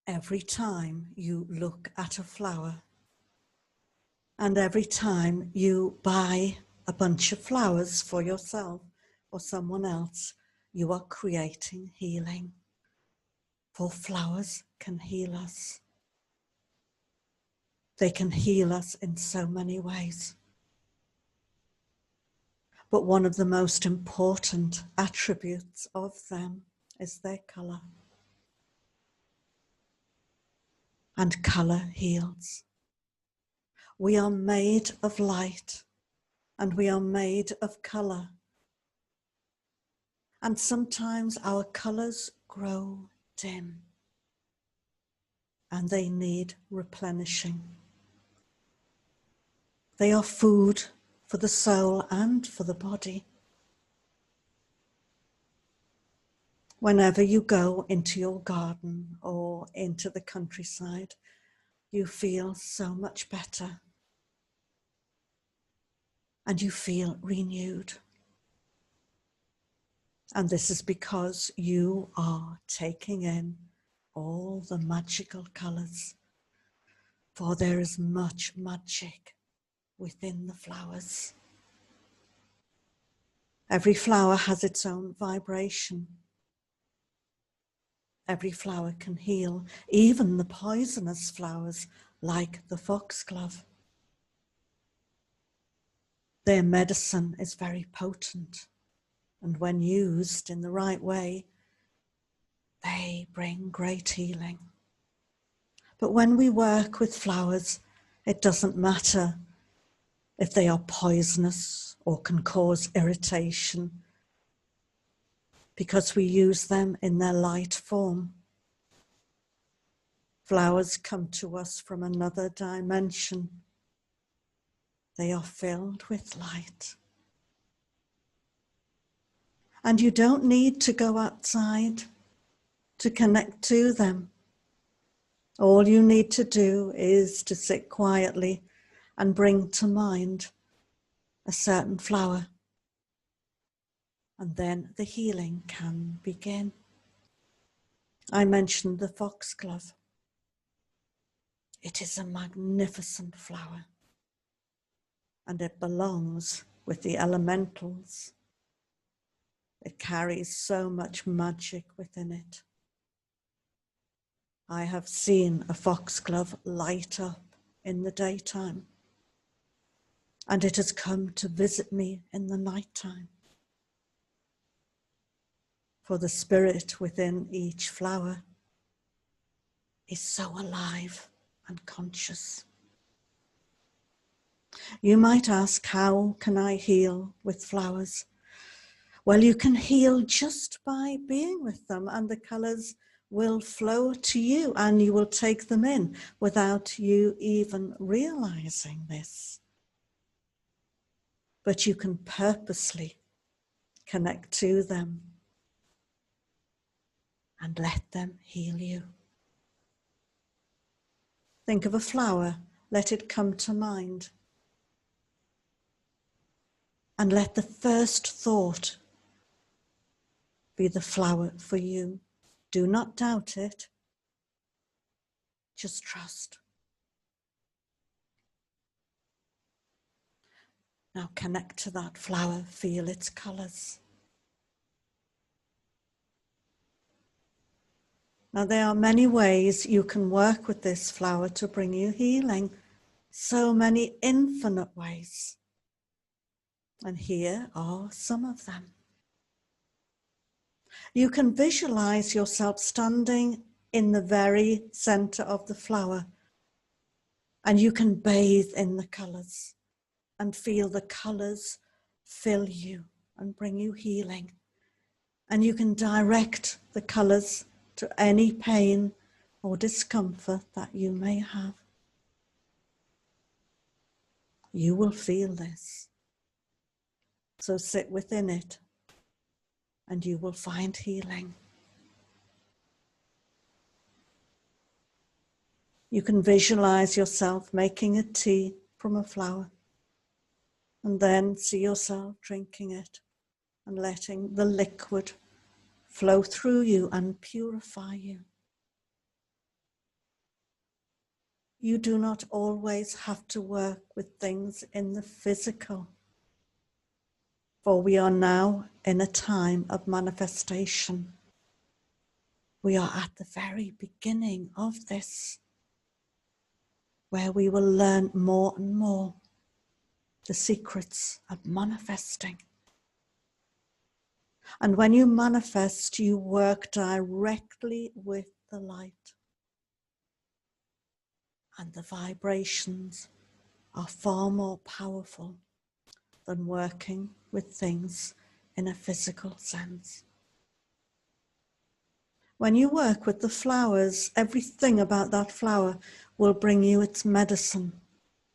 every time you look at a flower and every time you buy a bunch of flowers for yourself or someone else, you are creating healing. For flowers can heal us. They can heal us in so many ways. But one of the most important attributes of them is their colour. And colour heals. We are made of light and we are made of colour. And sometimes our colours grow dim and they need replenishing. They are food for the soul and for the body. Whenever you go into your garden or into the countryside, you feel so much better and you feel renewed. And this is because you are taking in all the magical colours, for there is much magic within the flowers. Every flower has its own vibration. Every flower can heal, even the poisonous flowers like the foxglove. Their medicine is very potent, and when used in the right way, they bring great healing. But when we work with flowers, it doesn't matter if they are poisonous or can cause irritation, because we use them in their light form. Flowers come to us from another dimension. They are filled with light. And you don't need to go outside to connect to them. All you need to do is to sit quietly and bring to mind a certain flower. And then the healing can begin. I mentioned the foxglove. It is a magnificent flower, and it belongs with the elementals. It carries so much magic within it. I have seen a foxglove light up in the daytime, and it has come to visit me in the nighttime. For the spirit within each flower is so alive and conscious. You might ask, how can I heal with flowers? Well, you can heal just by being with them, and the colours will flow to you and you will take them in without you even realizing this. But you can purposely connect to them and let them heal you. Think of a flower, let it come to mind. And let the first thought be the flower for you. Do not doubt it. Just trust. Now connect to that flower, feel its colours. Now there are many ways you can work with this flower to bring you healing. So many infinite ways. And here are some of them. You can visualize yourself standing in the very center of the flower, and you can bathe in the colors and feel the colors fill you and bring you healing. And you can direct the colors to any pain or discomfort that you may have. You will feel this. So sit within it and you will find healing. You can visualize yourself making a tea from a flower and then see yourself drinking it and letting the liquid flow through you and purify you. You do not always have to work with things in the physical, for we are now in a time of manifestation. We are at the very beginning of this, where we will learn more and more the secrets of manifesting. And when you manifest, you work directly with the light. And the vibrations are far more powerful than working with things in a physical sense. When you work with the flowers, everything about that flower will bring you its medicine,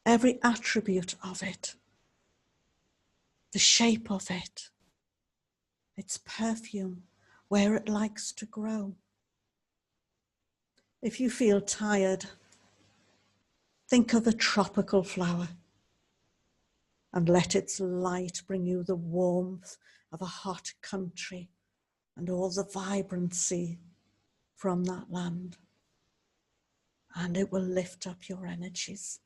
every attribute of it, the shape of it, its perfume, where it likes to grow. If you feel tired, think of a tropical flower and let its light bring you the warmth of a hot country and all the vibrancy from that land. And it will lift up your energies.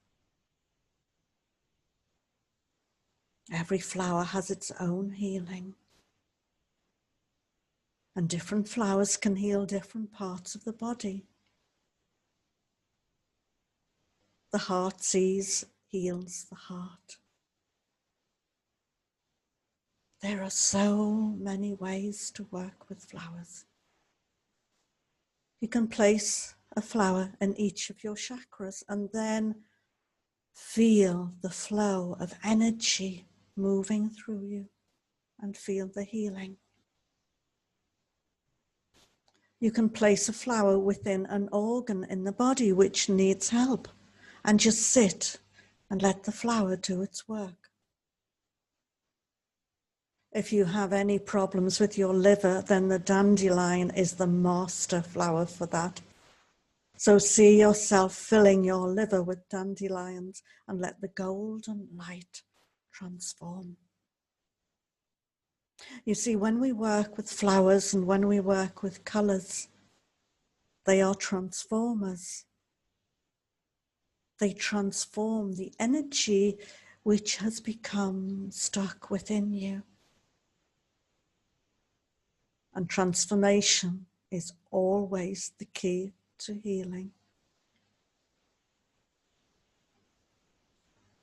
Every flower has its own healing. And different flowers can heal different parts of the body. The heart sees, heals the heart. There are so many ways to work with flowers. You can place a flower in each of your chakras and then feel the flow of energy moving through you and feel the healing. You can place a flower within an organ in the body which needs help and just sit and let the flower do its work. If you have any problems with your liver, then the dandelion is the master flower for that. So see yourself filling your liver with dandelions and let the golden light transform. You see, when we work with flowers and when we work with colors, they are transformers. They transform the energy which has become stuck within you. And transformation is always the key to healing.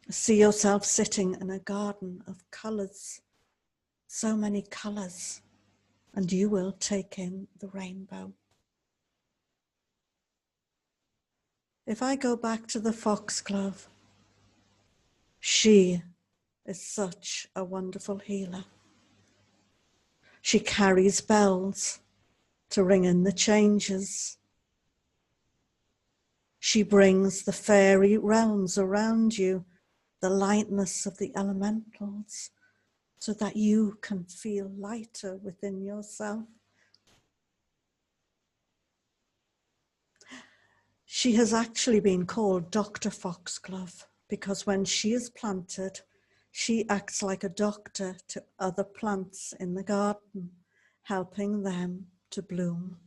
See yourself sitting in a garden of colors, so many colors, and you will take in the rainbow. If I go back to the foxglove, she is such a wonderful healer. She carries bells to ring in the changes. She brings the fairy realms around you, the lightness of the elementals, so that you can feel lighter within yourself. She has actually been called Dr. Foxglove because when she is planted, she acts like a doctor to other plants in the garden, helping them to bloom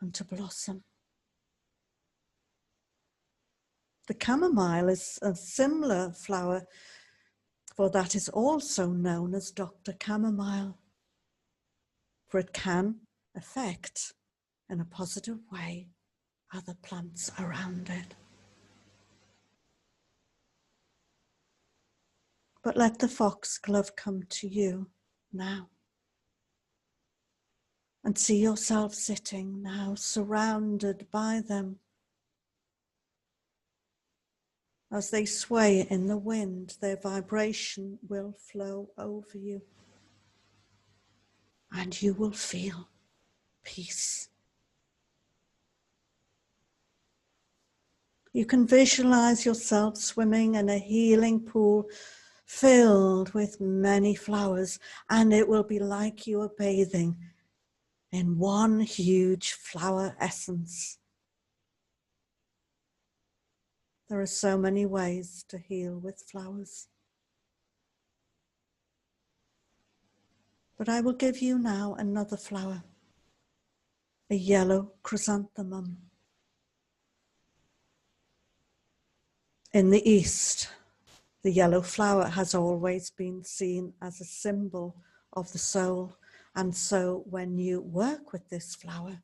and to blossom. The chamomile is a similar flower, for that is also known as Dr. Chamomile, for it can affect in a positive way other plants around it. But let the foxglove come to you now. And see yourself sitting now, surrounded by them. As they sway in the wind, their vibration will flow over you. And you will feel peace. You can visualize yourself swimming in a healing pool filled with many flowers, and it will be like you are bathing in one huge flower essence. There are so many ways to heal with flowers. But I will give you now another flower, a yellow chrysanthemum. In the East, the yellow flower has always been seen as a symbol of the soul. And so when you work with this flower,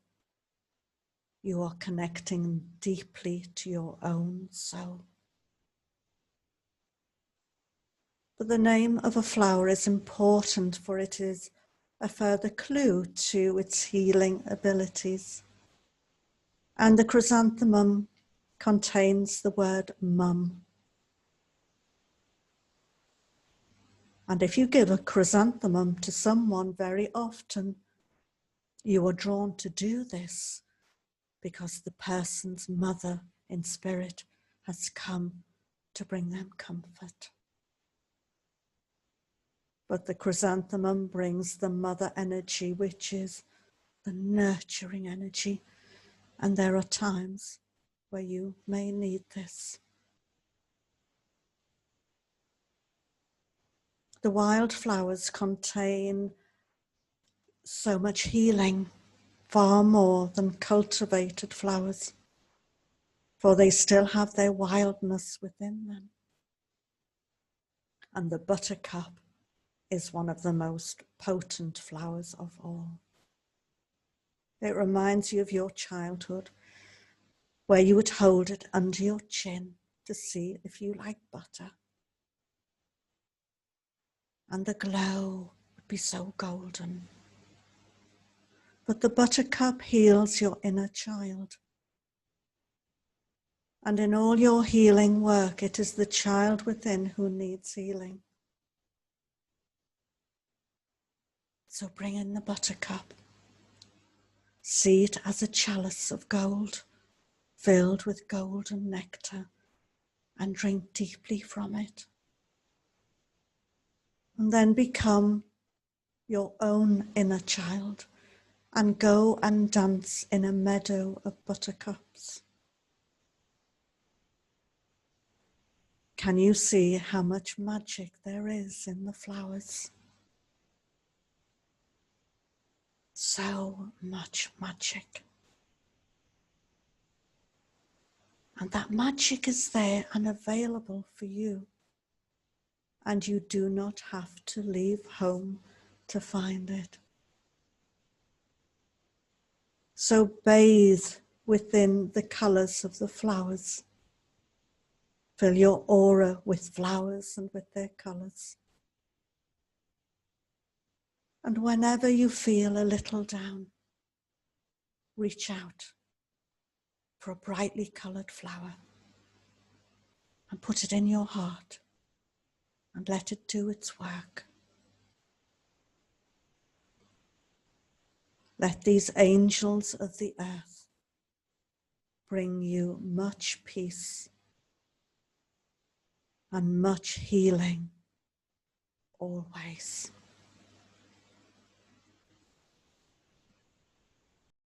you are connecting deeply to your own soul. But the name of a flower is important, for it is a further clue to its healing abilities. And the chrysanthemum contains the word mum. And if you give a chrysanthemum to someone very often, you are drawn to do this because the person's mother in spirit has come to bring them comfort. But the chrysanthemum brings the mother energy, which is the nurturing energy. And there are times where you may need this. The wildflowers contain so much healing, far more than cultivated flowers, for they still have their wildness within them. And the buttercup is one of the most potent flowers of all. It reminds you of your childhood, where you would hold it under your chin to see if you like butter. And the glow would be so golden. But the buttercup heals your inner child. And in all your healing work, it is the child within who needs healing. So bring in the buttercup. See it as a chalice of gold, filled with golden nectar, and drink deeply from it. And then become your own inner child and go and dance in a meadow of buttercups. Can you see how much magic there is in the flowers? So much magic. And that magic is there and available for you. And you do not have to leave home to find it. So bathe within the colors of the flowers. Fill your aura with flowers and with their colors. And whenever you feel a little down, reach out for a brightly colored flower and put it in your heart and let it do its work. Let these angels of the earth bring you much peace and much healing always.